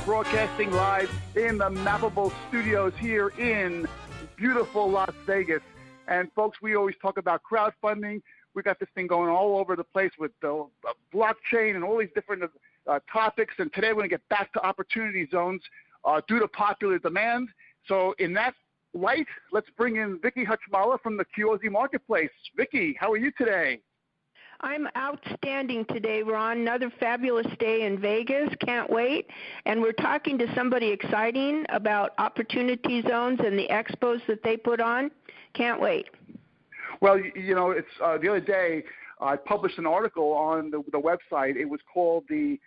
broadcasting live in the Mappable Studios here in beautiful Las Vegas. And folks, we always talk about crowdfunding. We got this thing going all over the place with the blockchain and all these different topics. And today we're going to get back to opportunity zones due to popular demand. So in that light, let's bring in Vicki Hutchmala from the QOZ Marketplace. Vicki, how are you today? I'm outstanding today, Ron. Another fabulous day in Vegas. Can't wait. And we're talking to somebody exciting about opportunity zones and the expos that they put on. Can't wait. Well, you know, it's the other day I published an article on the website. It was called the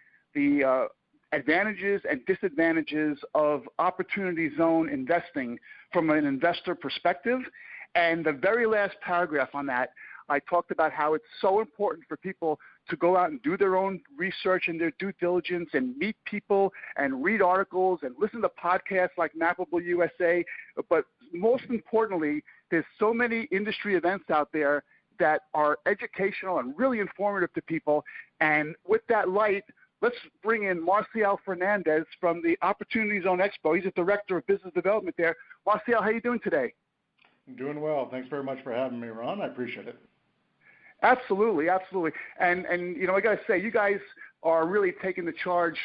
advantages and disadvantages of opportunity zone investing from an investor perspective. And the very last paragraph on that, I talked about how it's so important for people to go out and do their own research and their due diligence and meet people and read articles and listen to podcasts like Mappable USA. But most importantly, there's so many industry events out there that are educational and really informative to people. And with that light, let's bring in Marcial Fernandez from the Opportunity Zone Expo. He's the Director of Business Development there. Marcial, how are you doing today? I'm doing well. Thanks very much for having me, Ron. I appreciate it. Absolutely, absolutely. And you know, I got to say, you guys are really taking the charge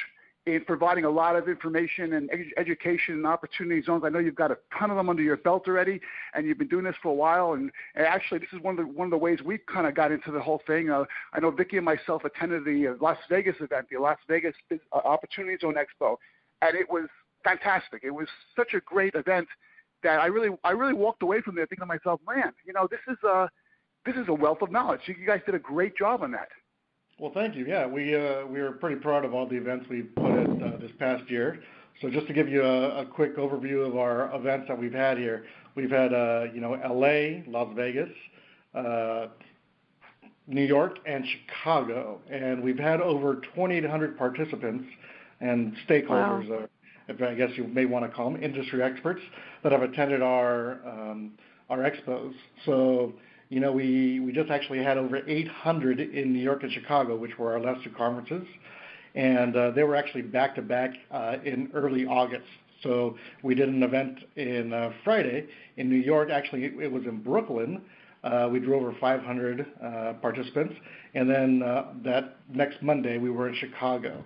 in providing a lot of information and education and opportunity zones. I know you've got a ton of them under your belt already, and you've been doing this for a while. And actually, this is one of the ways we kind of got into the whole thing. I know Vicki and myself attended the Las Vegas event, the Las Vegas Opportunity Zone Expo, and it was fantastic. It was such a great event that I really walked away from there thinking to myself, man, you know, this is a wealth of knowledge. You guys did a great job on that. Well, thank you. Yeah, we are pretty proud of all the events we put in this past year. So just to give you a quick overview of our events that we've had here, we've had LA, Las Vegas, New York, and Chicago, and we've had over 2,800 participants and stakeholders. Wow. I guess you may want to call them industry experts that have attended our expos. So, you know, we just actually had over 800 in New York and Chicago, which were our last two conferences, and they were actually back-to-back in early August. So we did an event in Friday in New York. Actually, it was in Brooklyn. We drew over 500 participants, and then that next Monday we were in Chicago.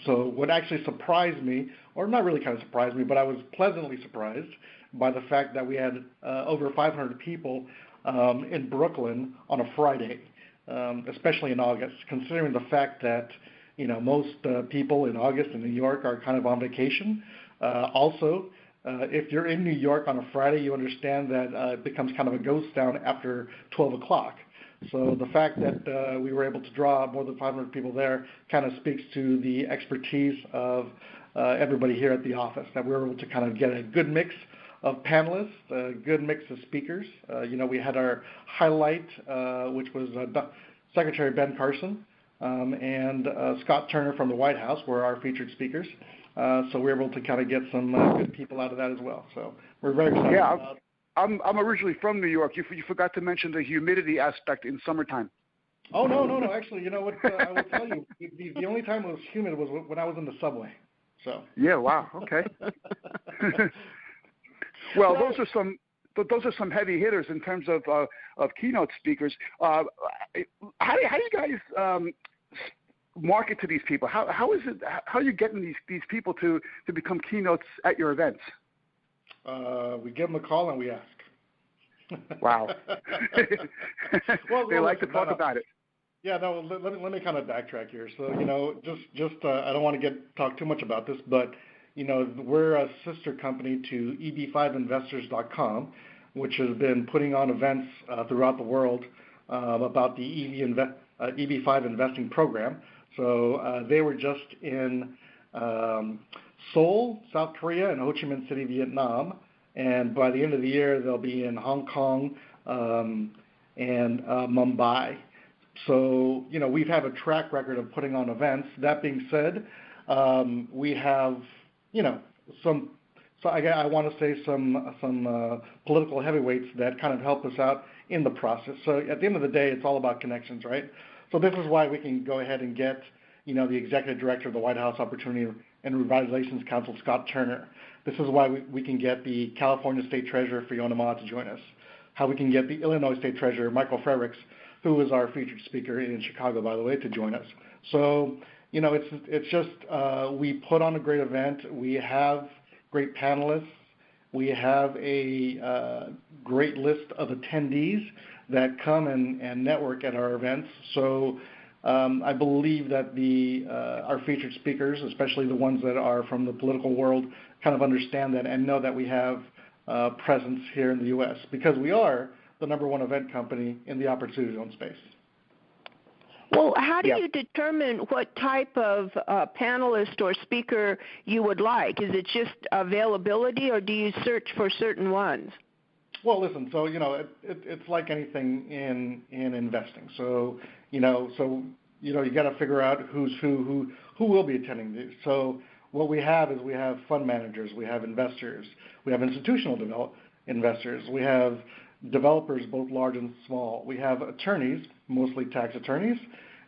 So what actually surprised me, or not really kind of surprised me, but I was pleasantly surprised by the fact that we had over 500 people in Brooklyn on a Friday, especially in August, considering the fact that, you know, most people in August in New York are kind of on vacation. Also, if you're in New York on a Friday, you understand that it becomes kind of a ghost town after 12 o'clock. So the fact that we were able to draw more than 500 people there kind of speaks to the expertise of everybody here at the office, that we were able to kind of get a good mix of panelists, a good mix of speakers. You know, we had our highlight, which was Secretary Ben Carson and Scott Turner from the White House were our featured speakers. So we were able to kind of get some good people out of that as well. So we're very excited about. I'm originally from New York. You forgot to mention the humidity aspect in summertime. Oh, no. Actually, you know what? I will tell you, the only time it was humid was when I was in the subway. So. Yeah. Wow. Okay. Well, those are some heavy hitters in terms of keynote speakers. How do you guys market to these people? How are you getting these people to become keynotes at your events? We give them a call and we ask. Wow. They like to talk about it. Yeah, no. Let me kind of backtrack here. So, you know, just I don't want to talk too much about this, but you know, we're a sister company to EB5investors.com, which has been putting on events throughout the world about the EB5 investing program. So they were just in Seoul, South Korea, and Ho Chi Minh City, Vietnam. And by the end of the year, they'll be in Hong Kong and Mumbai. So, you know, we've had a track record of putting on events. That being said, we have, you know, I want to say some political heavyweights that kind of help us out in the process. So at the end of the day, it's all about connections, right? So this is why we can go ahead and get, the Executive Director of the White House Opportunity and Revitalization Council, Scott Turner. This is why we can get the California State Treasurer, Fiona Ma, to join us. How we can get the Illinois State Treasurer, Michael Fredericks, who is our featured speaker in Chicago, by the way, to join us. So, it's just we put on a great event. We have great panelists. We have a great list of attendees that come and network at our events. So I believe that our featured speakers, especially the ones that are from the political world, kind of understand that and know that we have presence here in the U.S. because we are the #1 event company in the Opportunity Zone space. Well, how do you determine what type of panelist or speaker you would like? Is it just availability, or do you search for certain ones? Well, listen. So it's like anything in investing. So you got to figure out who's who will be attending these. So what we have is we have fund managers, we have investors, we have institutional investors, we have developers, both large and small. We have attorneys, mostly tax attorneys,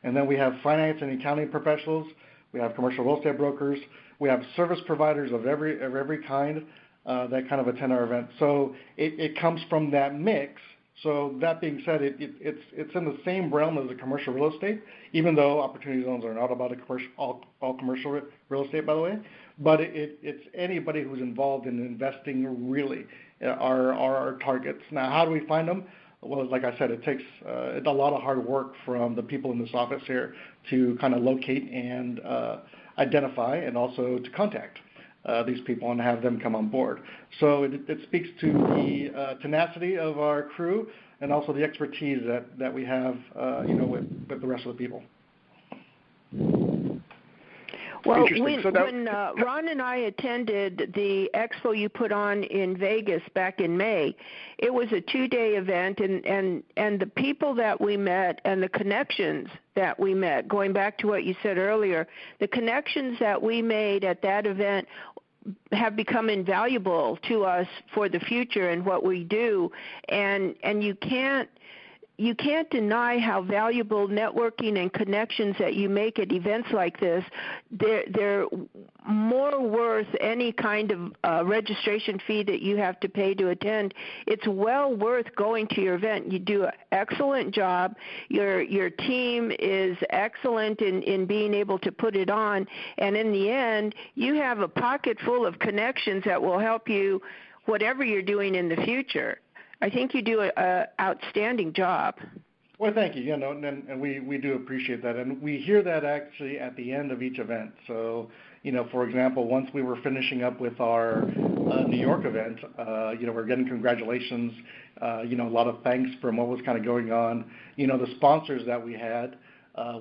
and then we have finance and accounting professionals. We have commercial real estate brokers. We have service providers of every kind that kind of attend our event. So it comes from that mix. So that being said, it's in the same realm as the commercial real estate, even though Opportunity Zones are not about all commercial real estate, by the way. But it's anybody who's involved in investing really are our targets. Now, how do we find them? Well, like I said, it takes a lot of hard work from the people in this office here to kind of locate and identify and also to contact these people and have them come on board. So it speaks to the tenacity of our crew and also the expertise that we have, with the rest of the people. Well, when Ron and I attended the expo you put on in Vegas back in May, it was a 2-day event, and the people that we met and the connections that we met, going back to what you said earlier, the connections that we made at that event have become invaluable to us for the future and what we do, and you can't deny how valuable networking and connections that you make at events like this. They're more worth any kind of registration fee that you have to pay to attend. It's well worth going to your event. You do an excellent job. Your team is excellent in being able to put it on. And in the end, you have a pocket full of connections that will help you whatever you're doing in the future. I think you do an outstanding job. Well, thank you. And we do appreciate that, and we hear that actually at the end of each event. So, for example, once we were finishing up with our New York event, we're getting congratulations. A lot of thanks from what was kind of going on. The sponsors that we had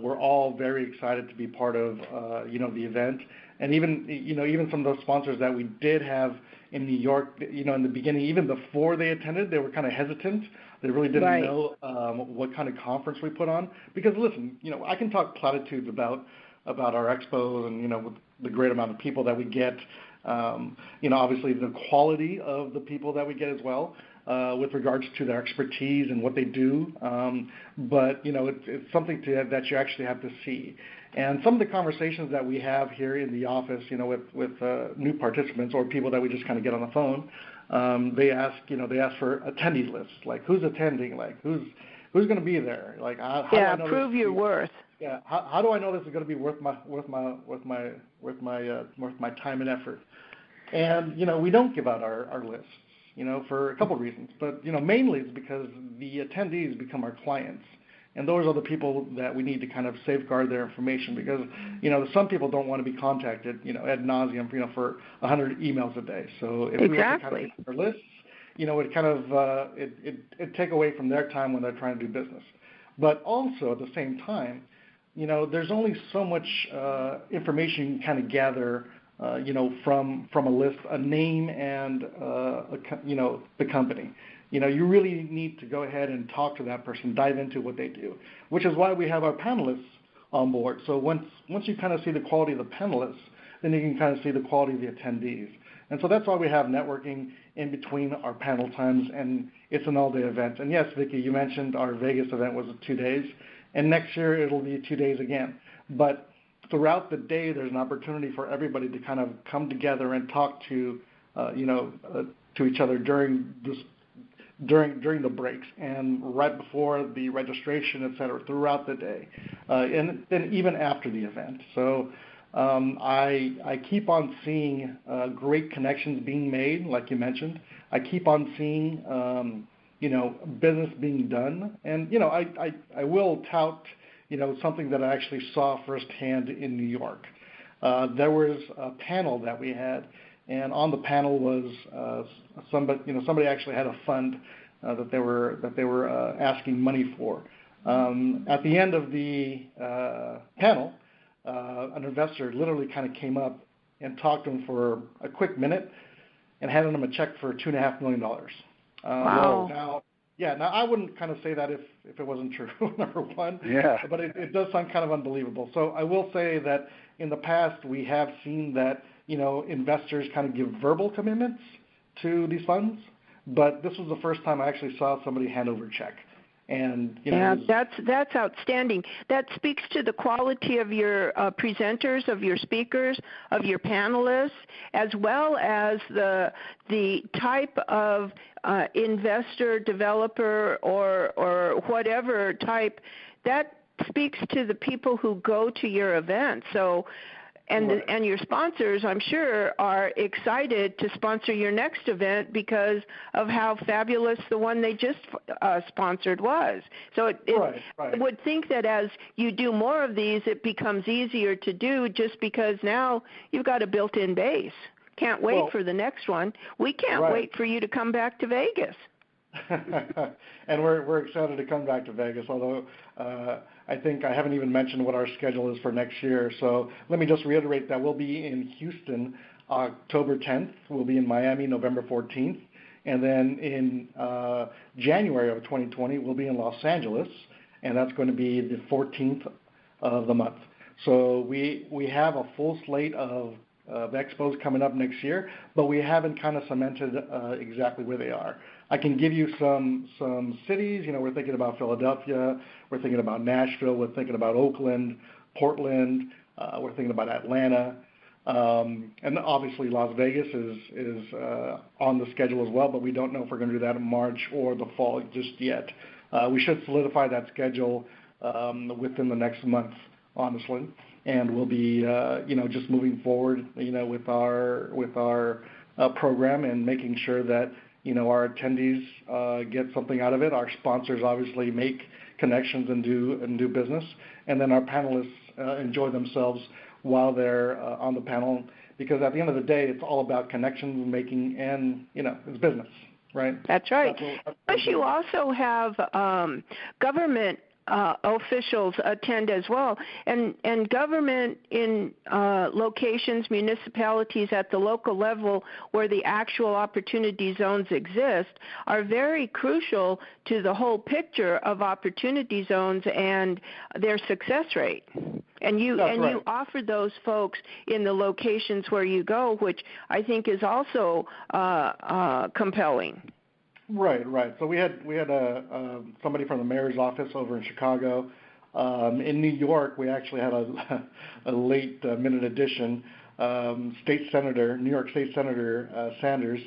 were all very excited to be part of the event, and even some of those sponsors that we did have in New York, in the beginning, even before they attended, they were kind of hesitant. They really didn't know what kind of conference we put on. Because listen, I can talk platitudes about our expos and with the great amount of people that we get. Obviously the quality of the people that we get as well, with regards to their expertise and what they do. But it's something that you actually have to see. And some of the conversations that we have here in the office, with new participants or people that we just kind of get on the phone, they ask for attendee lists, like who's attending, like who's going to be there, like how do I know prove your worth. Yeah, how do I know this is going to be worth my time and effort? And we don't give out our lists, for a couple of reasons, but mainly it's because the attendees become our clients. And those are the people that we need to kind of safeguard their information because, some people don't want to be contacted, ad nauseum, for 100 emails a day. So if we have to kind of get our lists, it kind of it take away from their time when they're trying to do business. But also at the same time, there's only so much information you can kind of gather, from a list, a name, and the company. You really need to go ahead and talk to that person, dive into what they do, which is why we have our panelists on board. So once you kind of see the quality of the panelists, then you can kind of see the quality of the attendees. And so that's why we have networking in between our panel times, and it's an all-day event. And yes, Vicki, you mentioned our Vegas event was 2 days, and next year it'll be 2 days again. But throughout the day, there's an opportunity for everybody to kind of come together and talk to each other during the breaks and right before the registration, et cetera, throughout the day, and then even after the event. So I keep on seeing great connections being made, like you mentioned. I keep on seeing business being done, and I will tout something that I actually saw firsthand in New York. There was a panel that we had, and on the panel was somebody actually had a fund that they were asking money for. At the end of the panel, an investor literally kind of came up and talked to him for a quick minute and handed him a check for $2.5 million. Wow. Now I wouldn't kind of say that if it wasn't true, number one. Yeah. But it does sound kind of unbelievable. So I will say that in the past we have seen that investors kind of give verbal commitments to these funds, but this was the first time I actually saw somebody hand over a check. And that's outstanding. That speaks to the quality of your presenters, of your speakers, of your panelists, as well as the type of investor, developer, or whatever type. That speaks to the people who go to your event. So. And your sponsors, I'm sure, are excited to sponsor your next event because of how fabulous the one they just sponsored was. So I would think that as you do more of these, it becomes easier to do just because now you've got a built-in base. Can't wait for the next one. We can't wait for you to come back to Vegas. And we're excited to come back to Vegas, although I think I haven't even mentioned what our schedule is for next year. So let me just reiterate that we'll be in Houston October 10th. We'll be in Miami November 14th. And then in January of 2020, we'll be in Los Angeles, and that's going to be the 14th of the month. So we have a full slate of expos coming up next year, but we haven't kind of cemented exactly where they are. I can give you some cities. We're thinking about Philadelphia. We're thinking about Nashville. We're thinking about Oakland, Portland. We're thinking about Atlanta. And obviously Las Vegas is on the schedule as well, but we don't know if we're going to do that in March or the fall just yet. We should solidify that schedule within the next month, honestly. And we'll be, just moving forward, with our program and making sure that our attendees get something out of it. Our sponsors obviously make connections and do business, and then our panelists enjoy themselves while they're on the panel. Because at the end of the day, it's all about connections making, and it's business, right? That's right. Plus, you also have government officials attend as well, and government in locations, municipalities at the local level where the actual opportunity zones exist are very crucial to the whole picture of opportunity zones and their success rate. And you offer those folks in the locations where you go, which I think is also compelling. Right. So we had somebody from the mayor's office over in Chicago. In New York, we actually had a late minute addition. New York State Senator Sanders,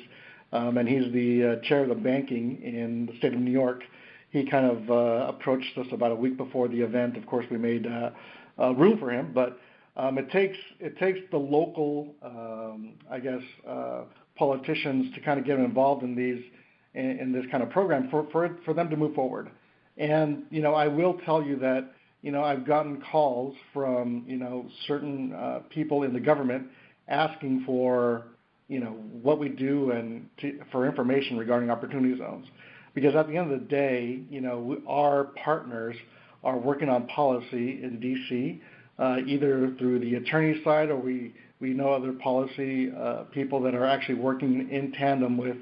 and he's the chair of the banking in the state of New York. He kind of approached us about a week before the event. Of course, we made room for him, but it takes the local, politicians to kind of get involved in this kind of program for them to move forward. And I will tell you that I've gotten calls from certain people in the government asking for what we do and for information regarding opportunity zones, because at the end of the day our partners are working on policy in D.C. Either through the attorney side, or we know other policy people that are actually working in tandem with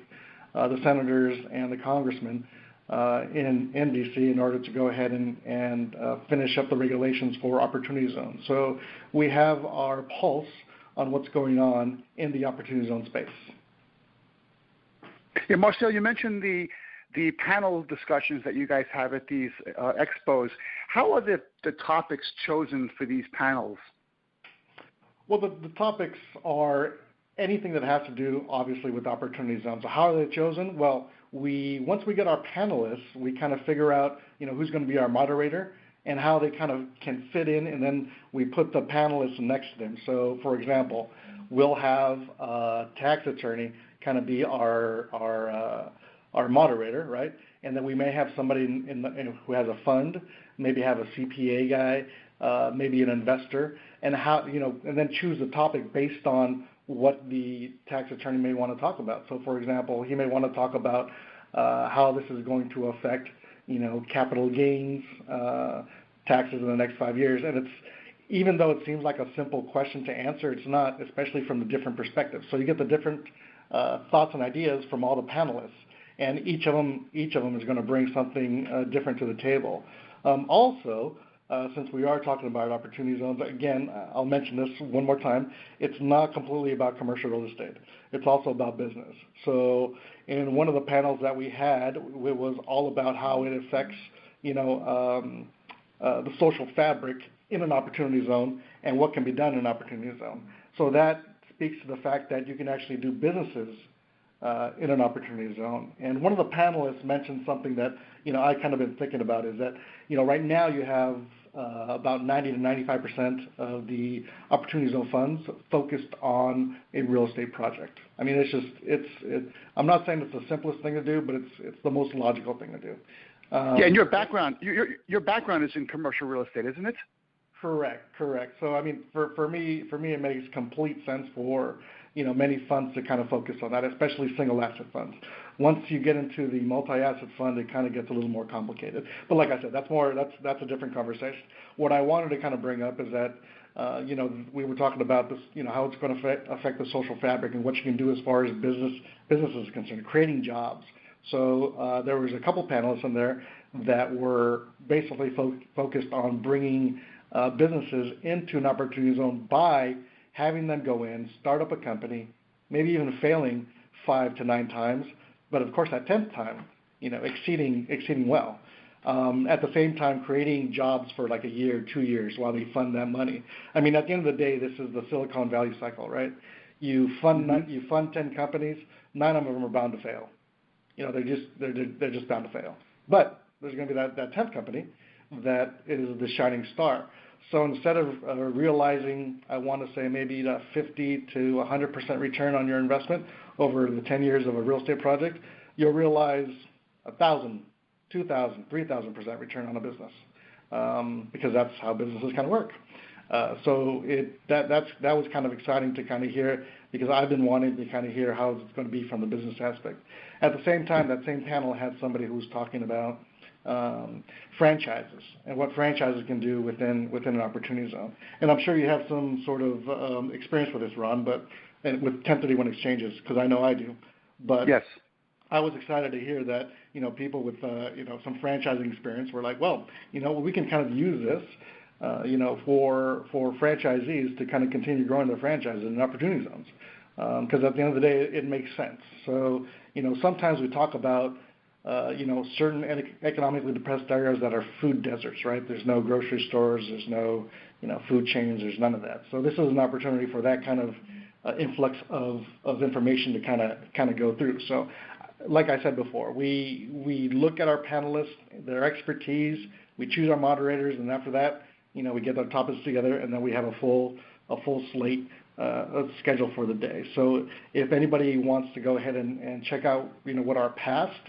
the senators and the congressmen in D.C. in order to go ahead and finish up the regulations for opportunity zones. So we have our pulse on what's going on in the opportunity zone space. Yeah, Marcial, you mentioned the panel discussions that you guys have at these expos. How are the topics chosen for these panels? Well, the topics are anything that has to do, obviously, with Opportunity Zones. So how are they chosen? Well, once we get our panelists, we kind of figure out, who's going to be our moderator and how they kind of can fit in, and then we put the panelists next to them. So, for example, we'll have a tax attorney kind of be our moderator, right? And then we may have somebody who has a fund, maybe have a CPA guy, maybe an investor, and and then choose the topic based on what the tax attorney may want to talk about. So, for example, he may want to talk about how this is going to affect, capital gains taxes in the next 5 years. And even though it seems like a simple question to answer, it's not, especially from the different perspectives. So you get the different thoughts and ideas from all the panelists, and each of them is going to bring something different to the table. Also, since we are talking about Opportunity Zones, again, I'll mention this one more time, it's not completely about commercial real estate. It's also about business. So in one of the panels that we had, it was all about how it affects, the social fabric in an Opportunity Zone and what can be done in an Opportunity Zone. So that speaks to the fact that you can actually do businesses in an Opportunity Zone. And one of the panelists mentioned something that, I kind of been thinking about is that, right now you have about 90 to 95% of the Opportunity Zone funds focused on a real estate project. I mean, I'm not saying it's the simplest thing to do, but it's the most logical thing to do. And your background is in commercial real estate, isn't it? Correct. So, I mean, for me, it makes complete sense for, many funds to kind of focus on that, especially single asset funds. Once you get into the multi-asset fund, it kind of gets a little more complicated. But like I said, that's a different conversation. What I wanted to kind of bring up is that, we were talking about this, how it's going to affect the social fabric and what you can do as far as business is concerned, creating jobs. So there was a couple panelists in there that were basically focused on bringing businesses into an Opportunity Zone by having them go in, start up a company, maybe even failing 5 to 9 times, but of course that 10th time, exceeding well. At the same time, creating jobs for like a year, 2 years while they fund that money. I mean, at the end of the day, this is the Silicon Valley cycle, right? You fund 10 companies, 9 of them are bound to fail. They're just bound to fail. But there's going to be that 10th company that is the shining star. So instead of realizing, I want to say maybe a 50 to 100% return on your investment over the 10 years of a real estate project, you'll realize 1,000, 2,000, 3,000% return on a business, because that's how businesses kind of work. So that was kind of exciting to kind of hear, because I've been wanting to kind of hear how it's going to be from the business aspect. At the same time, that same panel had somebody who was talking about franchises and what franchises can do within an Opportunity Zone. And I'm sure you have some sort of experience with this, Ron, and with 1031 exchanges, because I know I do. But yes, I was excited to hear that people with some franchising experience were like, well, we can kind of use this for franchisees to kind of continue growing their franchises in Opportunity Zones, because at the end of the day, it makes sense. So sometimes we talk about certain economically depressed areas that are food deserts, right? There's no grocery stores, there's no food chains, there's none of that. So this is an opportunity for that kind of influx of information to kind of go through. So, like I said before, we look at our panelists, their expertise, we choose our moderators, and after that, we get our topics together, and then we have a full slate schedule for the day. So if anybody wants to go ahead and check out what our past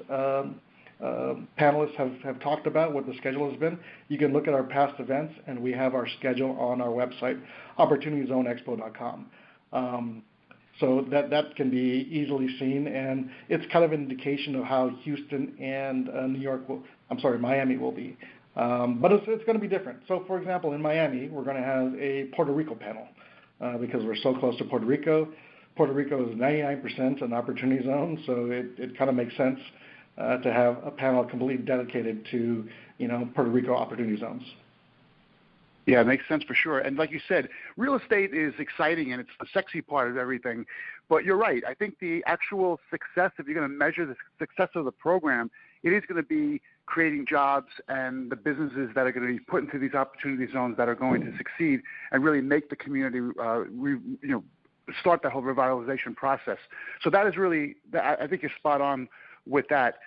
panelists have talked about, what the schedule has been, you can look at our past events, and we have our schedule on our website, opportunityzoneexpo.com. So that can be easily seen, and it's kind of an indication of how Houston and Miami will be. But it's going to be different. So, for example, in Miami, we're going to have a Puerto Rico panel because we're so close to Puerto Rico. Puerto Rico is 99% an Opportunity Zone, so it kind of makes sense to have a panel completely dedicated to Puerto Rico Opportunity Zones. Yeah, it makes sense for sure. And like you said, real estate is exciting and it's the sexy part of everything. But you're right. I think the actual success, if you're going to measure the success of the program, it is going to be creating jobs and the businesses that are going to be put into these opportunity zones that are going to succeed and really make the community, start that whole revitalization process. So that is really, I think you're spot on with that.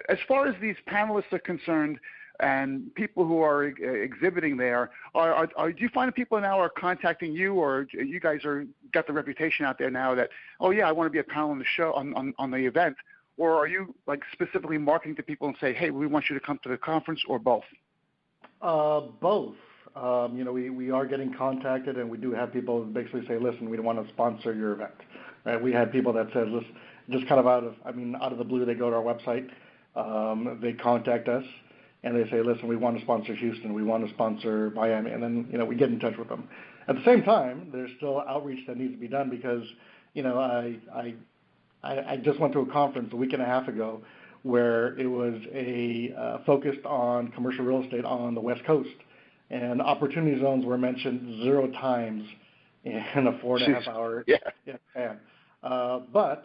As far as these panelists are concerned and people who are exhibiting there, do you find that people now are contacting you, or you guys got the reputation out there now that, oh yeah, I want to be a panel on the show on the event? Or are you like specifically marketing to people and say, hey, we want you to come to the conference, or both? Both. We are getting contacted, and we do have people basically say, listen, we want to sponsor your event. Right? We had people that said, listen, just kind of out of the blue, they go to our website, they contact us, and they say, listen, we want to sponsor Houston, we want to sponsor Miami, and then, we get in touch with them. At the same time, there's still outreach that needs to be done because, I just went to a conference a week and a half ago where it was focused on commercial real estate on the West Coast, and opportunity zones were mentioned 0 times in a 4.5 hour span. But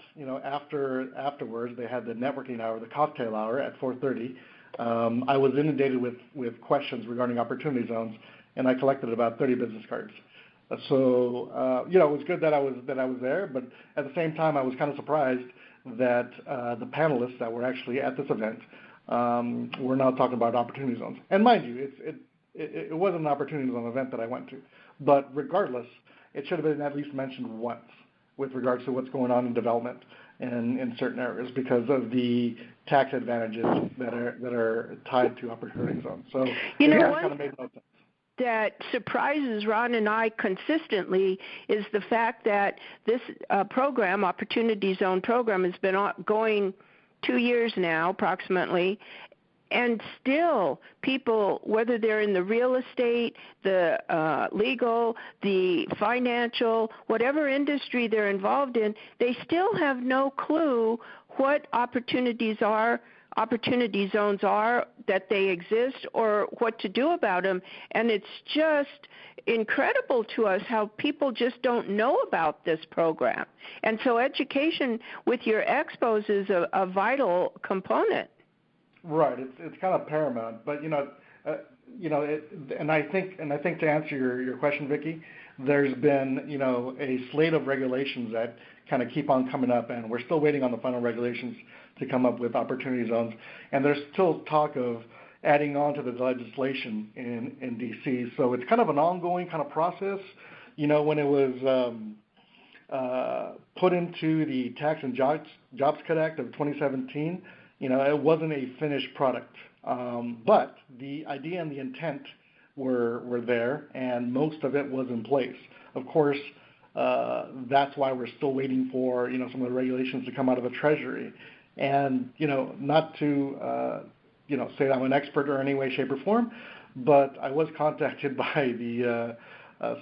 afterwards they had the networking hour, the cocktail hour at 4:30. I was inundated with questions regarding opportunity zones, and I collected about 30 business cards. So it was good that I was there, but at the same time I was kind of surprised that the panelists that were actually at this event were now talking about opportunity zones. And mind you, it wasn't an opportunity zone event that I went to, but regardless, it should have been at least mentioned once with regards to what's going on in development in certain areas because of the tax advantages that are tied to opportunity zones. So kind of made no sense. That surprises Ron and I consistently is the fact that this program, Opportunity Zone program, has been going 2 years now approximately, and still people, whether they're in the real estate, the legal, the financial, whatever industry they're involved in, they still have no clue what opportunity zones are, that they exist, or what to do about them. And it's just incredible to us how people just don't know about this program. And so education with your expos is a vital component. Right. It's kind of paramount. But and I think to answer your question, Vicki, there's been a slate of regulations that kind of keep on coming up, and we're still waiting on the final regulations to come up with opportunity zones. And there's still talk of adding on to the legislation in D.C. So it's kind of an ongoing kind of process. When it was put into the Tax and Jobs Cut Act of 2017, it wasn't a finished product. But the idea and the intent were there, and most of it was in place. Of course, that's why we're still waiting for some of the regulations to come out of the Treasury. And not to say that I'm an expert or any way, shape, or form, but I was contacted by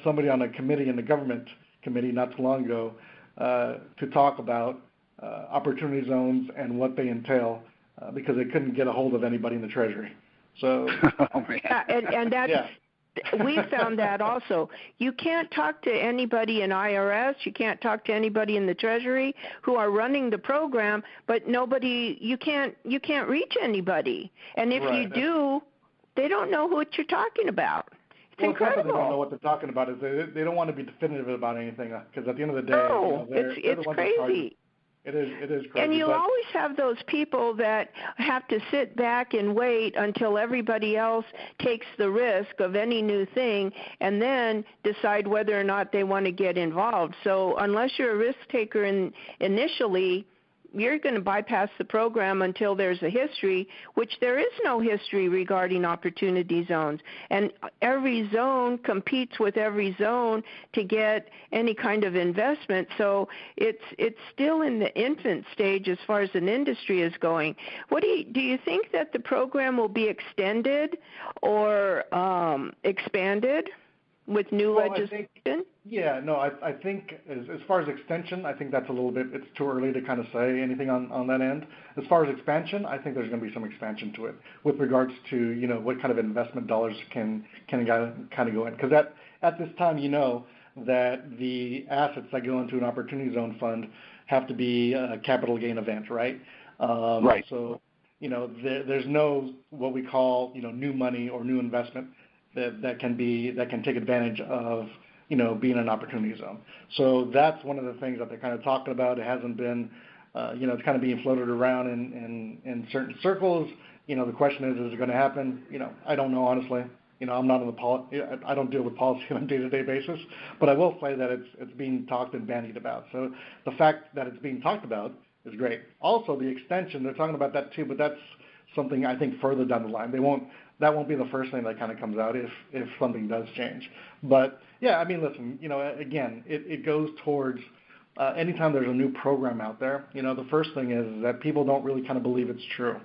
somebody on a committee in the government committee not too long ago to talk about opportunity zones and what they entail because they couldn't get a hold of anybody in the Treasury. So, and that's. Yeah. We found that also. You can't talk to anybody in IRS, you can't talk to anybody in the Treasury who are running the program, but you can't reach anybody. And if you do, they don't know what you're talking about. It's incredible. They don't know what they're talking about. Is they don't want to be definitive about anything because at the end of the day, it's crazy. It is crazy. And you'll always have those people that have to sit back and wait until everybody else takes the risk of any new thing and then decide whether or not they want to get involved. So unless you're a risk taker initially, you're going to bypass the program until there's a history, which there is no history regarding opportunity zones. And every zone competes with every zone to get any kind of investment. So it's still in the infant stage as far as an industry is going. What do you think that the program will be extended or expanded with new legislation? Yeah, no, I think as far as extension, I think that's a little bit, it's too early to kind of say anything on that end. As far as expansion, I think there's going to be some expansion to it with regards to, what kind of investment dollars can kind of go in. Because at this time, that the assets that go into an Opportunity Zone fund have to be a capital gain event, right? Right. So, there's no what we call, new money or new investment that can take advantage of, being an Opportunity Zone. So that's one of the things that they're kind of talking about. It hasn't been, it's kind of being floated around in certain circles. The question is it going to happen? I don't know, honestly. I'm not I don't deal with policy on a day-to-day basis, but I will say that it's being talked and bandied about. So the fact that it's being talked about is great. Also, the extension, they're talking about that too, but that's something I think further down the line. That won't be the first thing that kind of comes out if something does change. But yeah, I mean, listen, again, it goes towards anytime there's a new program out there, the first thing is that people don't really kind of believe it's true.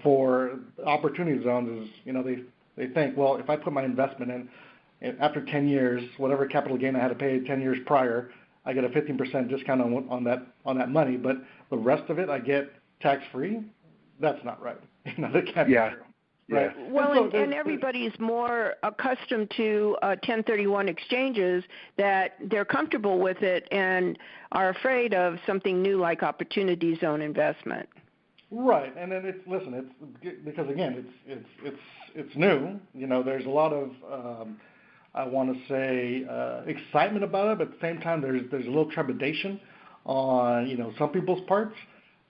For Opportunity Zones is, they think, well, if I put my investment in, after 10 years, whatever capital gain I had to pay 10 years prior, I get a 15% discount on that money, but the rest of it I get tax-free. That's not right. That can't be true. Right. Yeah. Well, and everybody's more accustomed to 1031 exchanges that they're comfortable with it and are afraid of something new like Opportunity Zone investment. Right, and then it's because again it's new. There's a lot of I want to say excitement about it, but at the same time there's a little trepidation on some people's parts.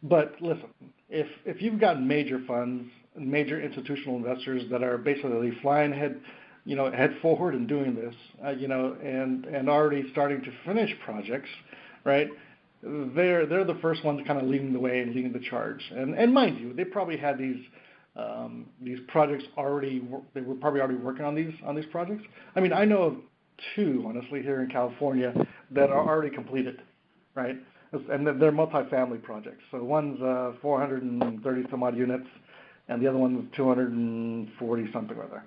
But listen, if you've got major funds, major institutional investors that are basically flying head forward and doing this, and already starting to finish projects, right? They're the first ones kind of leading the way and leading the charge. And mind you, they probably had these projects already. They were probably already working on these projects. I mean, I know of two, honestly, here in California that are already completed, right? And they're multifamily projects. So one's 430 some odd units, and the other one's 240 something or other.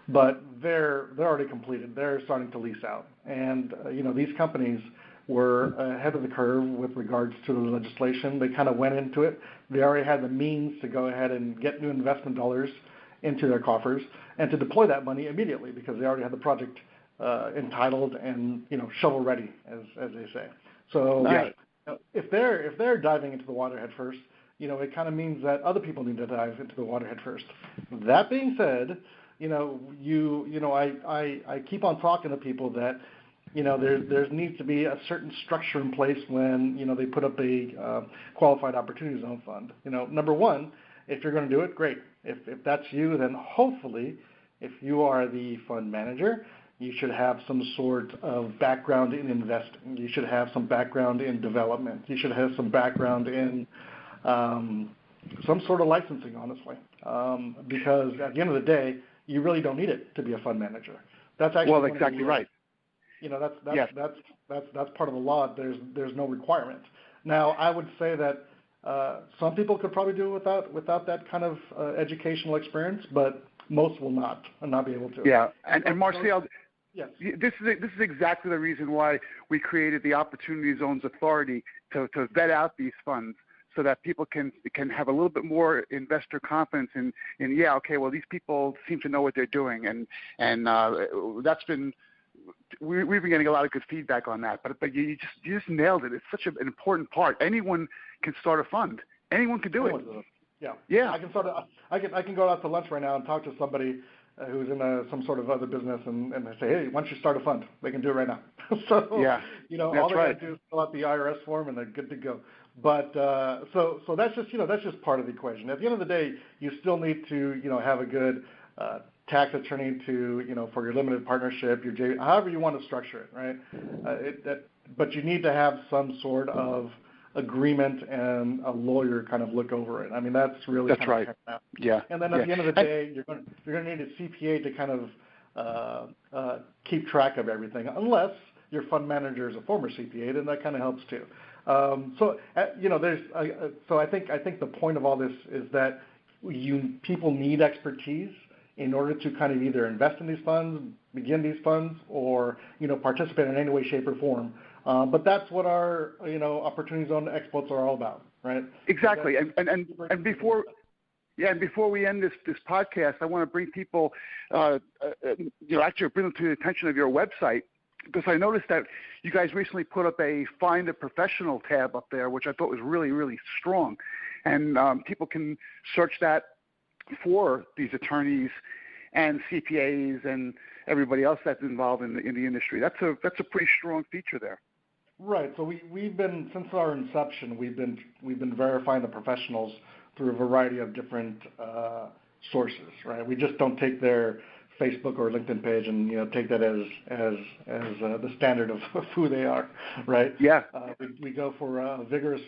But they're already completed. They're starting to lease out, and these companies were ahead of the curve with regards to the legislation. They kind of went into it. They already had the means to go ahead and get new investment dollars into their coffers and to deploy that money immediately because they already had the project entitled and shovel ready, as they say. So right. If they're diving into the water head first, it kind of means that other people need to dive into the water head first. That being said, I keep on talking to people that there needs to be a certain structure in place when they put up a qualified Opportunity Zone fund. Number one, if you're going to do it, great. If that's you, then hopefully, if you are the fund manager, you should have some sort of background in investing. You should have some background in development. You should have some background in some sort of licensing, honestly, because at the end of the day, you really don't need it to be a fund manager. That's actually exactly right. That's part of the law. There's no requirement. Now, I would say that some people could probably do it without that kind of educational experience, but most will not be able to. Yeah, and Marcial, yes. This is exactly the reason why we created the Opportunity Zones Authority to vet out these funds so that people can have a little bit more investor confidence in these people seem to know what they're doing, and that's been. We've been getting a lot of good feedback on that, but you just nailed it. It's such an important part. Anyone can start a fund. Anyone can do it. Yeah. I can go out to lunch right now and talk to somebody who's in some sort of other business, and they say, hey, why don't you start a fund? They can do it right now. So all they got to do is fill out the IRS form, and they're good to go. But so that's just part of the equation. At the end of the day, you still need to have a good tax attorney to for your limited partnership, your JV, however you want to structure it, right? But you need to have some sort of agreement and a lawyer kind of look over it. I mean, that's really right. Yeah. And then at the end of the day, you're going to need a CPA to kind of keep track of everything, unless your fund manager is a former CPA, then that kind of helps too. So I think the point of all this is that people need expertise in order to kind of either invest in these funds, begin these funds, or participate in any way, shape, or form. But that's what our Opportunity Zone Expos are all about, right? Exactly. And before we end this podcast, I want to bring people, actually bring them to the attention of your website, because I noticed that you guys recently put up a Find a Professional tab up there, which I thought was really, really strong. And people can search that for these attorneys and CPAs and everybody else that's involved in the industry. That's a pretty strong feature there. Right. So we've been, since our inception, we've been verifying the professionals through a variety of different sources. Right. We just don't take their Facebook or LinkedIn page and take that as the standard of who they are. Right. Yeah. We go for a vigorous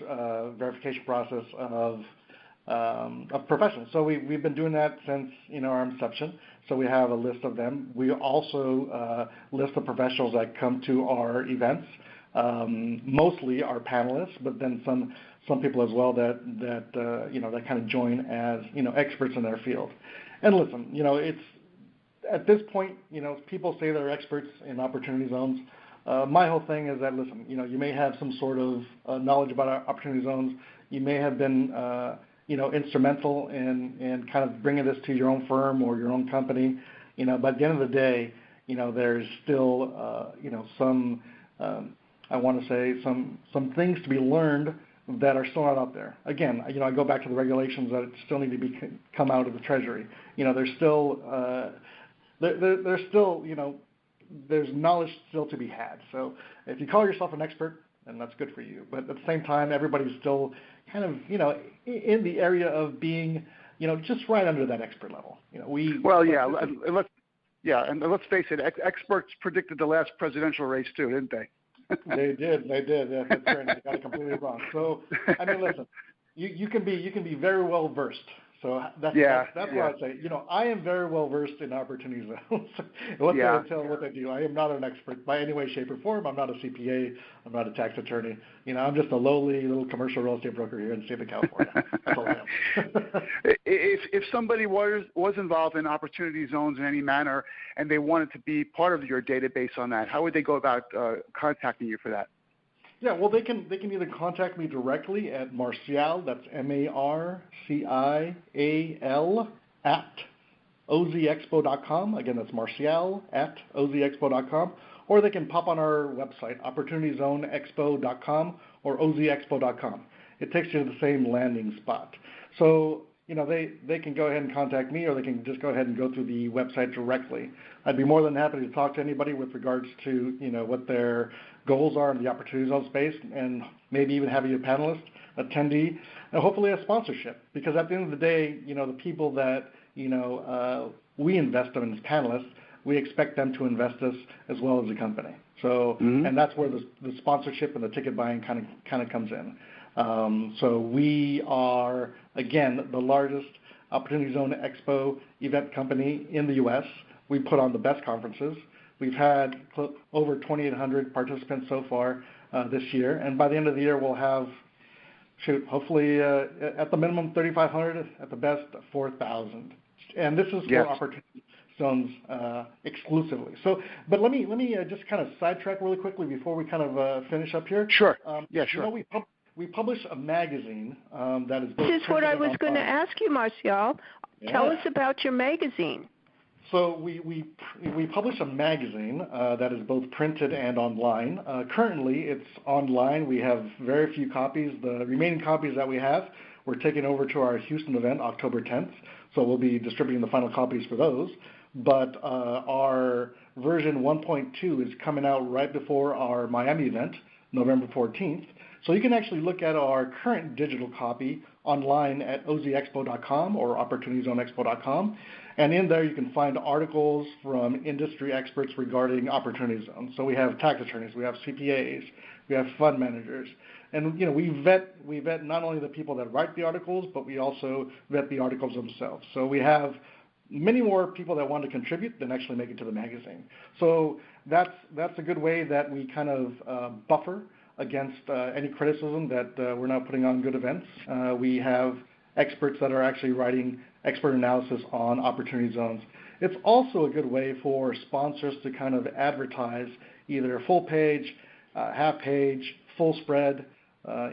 verification process of professionals. So we've been doing that since our inception. So we have a list of them. We also list the professionals that come to our events. Mostly our panelists, but then some people as well that kind of join as experts in their field. And listen, it's at this point, people say they're experts in opportunity zones. My whole thing is that, listen, you may have some sort of knowledge about our opportunity zones. You may have been instrumental in kind of bringing this to your own firm or your own company. But at the end of the day, there's still some I want to say some things to be learned that are still not out there. Again, I go back to the regulations that still need to come out of the Treasury. There's still there's knowledge still to be had. So if you call yourself an expert, then that's good for you. But at the same time, everybody's still kind of in the area of being just right under that expert level. And let's face it, experts predicted the last presidential race too, didn't they? They did. Yeah, that's right. They got it completely wrong. So, I mean, listen, you can be very well versed. So that's what I'd say. I am very well versed in opportunity zones. What they entail, what they do. I am not an expert by any way, shape, or form. I'm not a CPA. I'm not a tax attorney. I'm just a lowly little commercial real estate broker here in the state of California. That's all I am. If somebody was involved in opportunity zones in any manner and they wanted to be part of your database on that, how would they go about contacting you for that? Yeah, well, they can either contact me directly at Marcial, that's Marcial @ozexpo.com. Again, that's Marcial @ozexpo.com. Or they can pop on our website, opportunityzoneexpo.com or ozexpo.com. It takes you to the same landing spot. So, they can go ahead and contact me, or they can just go ahead and go through the website directly. I'd be more than happy to talk to anybody with regards to, what their goals are in the opportunity zone space, and maybe even have you a panelist, attendee, and hopefully a sponsorship. Because at the end of the day, the people that, we invest in as panelists, we expect them to invest us as well as the company. So, and that's where the sponsorship and the ticket buying kind of comes in. So we are, again, the largest Opportunity Zone Expo event company in the U.S. We put on the best conferences. We've had over 2,800 participants so far this year, and by the end of the year we'll have, hopefully at the minimum 3,500, at the best 4,000. And this is for Opportunity Zones exclusively. So, but let me just kind of sidetrack really quickly before we kind of finish up here. Sure. Sure. We publish a magazine that is. This is what I was going to ask you, Marcial. Yeah. Tell us about your magazine. So we publish a magazine that is both printed and online. Currently, it's online. We have very few copies. The remaining copies that we have, we're taking over to our Houston event, October 10th. So we'll be distributing the final copies for those. But our version 1.2 is coming out right before our Miami event, November 14th. So you can actually look at our current digital copy online at ozexpo.com or opportunityzoneexpo.com. And in there you can find articles from industry experts regarding opportunity zones. So we have tax attorneys, we have CPAs, we have fund managers. And we vet not only the people that write the articles, but we also vet the articles themselves. So we have many more people that want to contribute than actually make it to the magazine. So that's a good way that we kind of buffer against any criticism that we're not putting on good events. We have experts that are actually writing expert analysis on opportunity zones. It's also a good way for sponsors to kind of advertise either full page, half page, full spread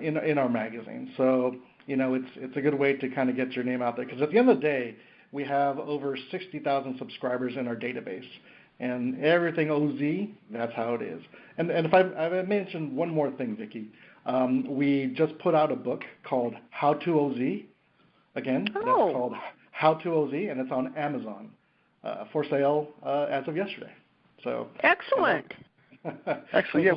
in our magazine. So, it's a good way to kind of get your name out there, because at the end of the day, we have over 60,000 subscribers in our database. And everything OZ, that's how it is. And if I mentioned one more thing, Vicki, we just put out a book called How to OZ. Again, that's called How to OZ, and it's on Amazon for sale as of yesterday. So excellent. Excellent. Yeah,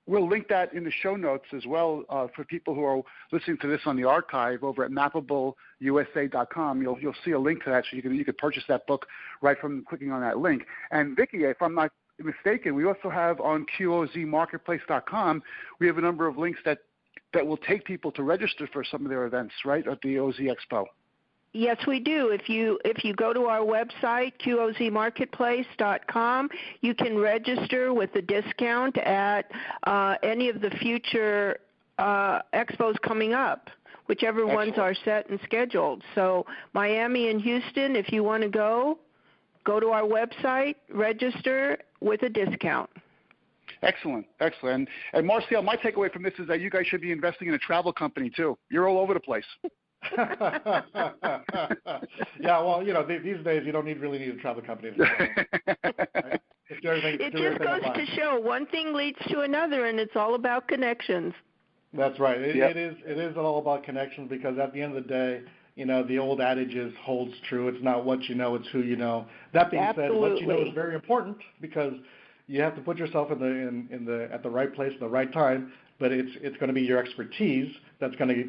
we'll link that in the show notes as well for people who are listening to this on the archive over at mappableusa.com. You'll see a link to that, so you can purchase that book right from clicking on that link. And Vicki, if I'm not mistaken, we also have on qozmarketplace.com, we have a number of links that will take people to register for some of their events, right, at the OZ Expo. Yes, we do. If you go to our website, qozmarketplace.com, you can register with a discount at any of the future expos coming up, whichever Excellent. ones are set and scheduled. So Miami and Houston, if you want to go to our website, register with a discount. Excellent. And Marcial, my takeaway from this is that you guys should be investing in a travel company too. You're all over the place. Yeah, well, these days you don't really need a travel company. Right? It just goes to show one thing leads to another, and it's all about connections. That's right. It is all about connections, because at the end of the day, the old adage holds true. It's not what you know, it's who you know. That being said, what you know is very important, because you have to put yourself at the right place at the right time. But it's going to be your expertise that's going to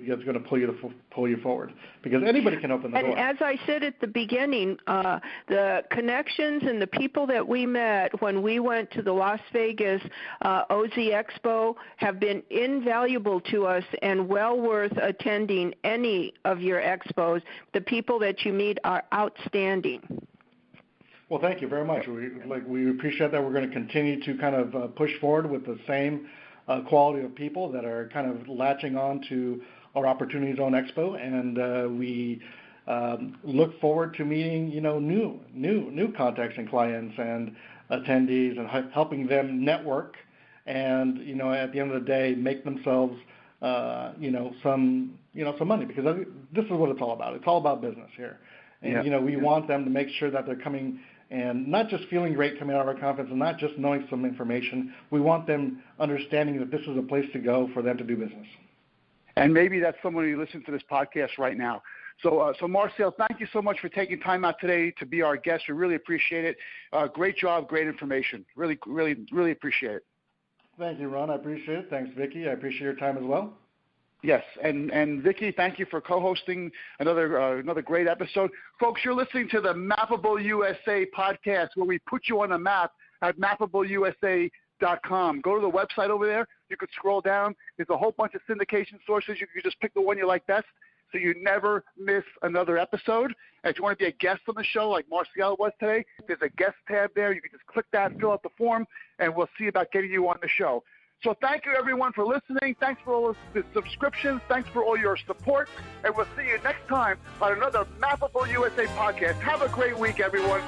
pull you forward, because anybody can open the door. And as I said at the beginning, the connections and the people that we met when we went to the Las Vegas OZ Expo have been invaluable to us and well worth attending any of your expos. The people that you meet are outstanding. Well, thank you very much. We appreciate that. We're going to continue to kind of push forward with the same quality of people that are kind of latching on to our Opportunity Zone Expo, and we look forward to meeting new contacts and clients and attendees, and helping them network, and at the end of the day make themselves some money, because this is what it's all about. It's all about business here, and we want them to make sure that they're coming and not just feeling great coming out of our conference and not just knowing some information. We want them understanding that this is a place to go for them to do business. And maybe that's someone who listens to this podcast right now. So Marcial, thank you so much for taking time out today to be our guest. We really appreciate it. Great job, great information. Really, really, really appreciate it. Thank you, Ron. I appreciate it. Thanks, Vicki. I appreciate your time as well. Yes, and Vicki, thank you for co-hosting another great episode. Folks, you're listening to the Mappable USA podcast, where we put you on a map at mappableusa.com. Go to the website over there. You could scroll down. There's a whole bunch of syndication sources. You can just pick the one you like best, so you never miss another episode. And if you want to be a guest on the show, like Marcial was today, there's a guest tab there. You can just click that, fill out the form, and we'll see about getting you on the show. So thank you, everyone, for listening. Thanks for all the subscriptions. Thanks for all your support. And we'll see you next time on another Mappable USA podcast. Have a great week, everyone.